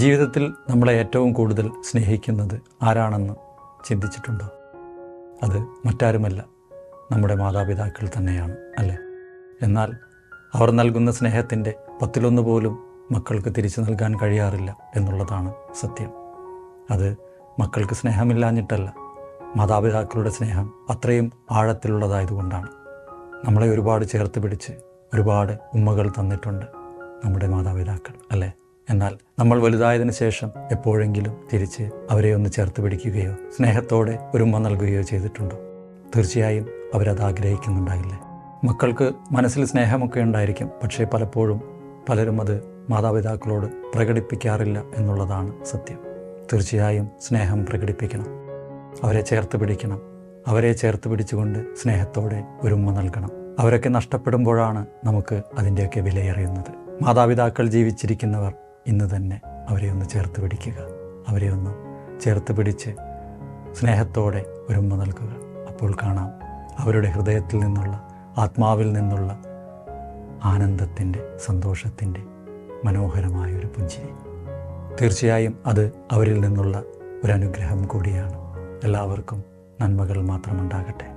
ജീവിതത്തിൽ നമ്മളെ ഏറ്റവും കൂടുതൽ സ്നേഹിക്കുന്നത് ആരാണെന്ന് ചിന്തിച്ചിട്ടുണ്ടോ? അത് മറ്റാരുമല്ല, നമ്മുടെ മാതാപിതാക്കൾ തന്നെയാണ്, അല്ലേ? എന്നാൽ അവർ നൽകുന്ന സ്നേഹത്തിൻ്റെ 10 പോലും മക്കൾക്ക് തിരിച്ചു നൽകാൻ കഴിയാറില്ല എന്നുള്ളതാണ് സത്യം. അത് മക്കൾക്ക് സ്നേഹമില്ലാഞ്ഞിട്ടല്ല, മാതാപിതാക്കളുടെ സ്നേഹം അത്രയും ആഴത്തിലുള്ളതായതുകൊണ്ടാണ്. നമ്മളെ ഒരുപാട് ചേർത്ത് പിടിച്ച് ഒരുപാട് ഉമ്മകൾ തന്നിട്ടുണ്ട് നമ്മുടെ മാതാപിതാക്കൾ, അല്ലേ? എന്നാൽ നമ്മൾ വലുതായതിനു ശേഷം എപ്പോഴെങ്കിലും തിരിച്ച് അവരെ ഒന്ന് ചേർത്ത് പിടിക്കുകയോ സ്നേഹത്തോടെ ഒരു ഉമ്മ നൽകുകയോ ചെയ്തിട്ടുണ്ടോ? തീർച്ചയായും അവരത് ആഗ്രഹിക്കുന്നുണ്ടാകില്ലേ? മക്കൾക്ക് മനസ്സിൽ സ്നേഹമൊക്കെ ഉണ്ടായിരിക്കും, പക്ഷേ പലപ്പോഴും പലരും അത് മാതാപിതാക്കളോട് പ്രകടിപ്പിക്കാറില്ല എന്നുള്ളതാണ് സത്യം. തീർച്ചയായും സ്നേഹം പ്രകടിപ്പിക്കണം, അവരെ ചേർത്ത് പിടിക്കണം. അവരെ ചേർത്ത് പിടിച്ചുകൊണ്ട് സ്നേഹത്തോടെ ഒരു ഉമ്മ നൽകണം. അവരൊക്കെ നഷ്ടപ്പെടുമ്പോഴാണ് നമുക്ക് അതിൻ്റെയൊക്കെ വിലയറിയുന്നത്. മാതാപിതാക്കൾ ജീവിച്ചിരിക്കുന്നവർ ഇന്ന് തന്നെ അവരെ ഒന്ന് ചേർത്ത് പിടിക്കുക, അവരെ ഒന്ന് ചേർത്ത് പിടിച്ച് സ്നേഹത്തോടെ ഒരു ഉമ്മ നൽകുക. അപ്പോൾ കാണാം അവരുടെ ഹൃദയത്തിൽ നിന്നുള്ള, ആത്മാവിൽ നിന്നുള്ള ആനന്ദത്തിൻ്റെ, സന്തോഷത്തിൻ്റെ മനോഹരമായൊരു പുഞ്ചിരി. തീർച്ചയായും അത് അവരിൽ നിന്നുള്ള ഒരു അനുഗ്രഹം കൂടിയാണ്. എല്ലാവർക്കും നന്മകൾ മാത്രമുണ്ടാകട്ടെ.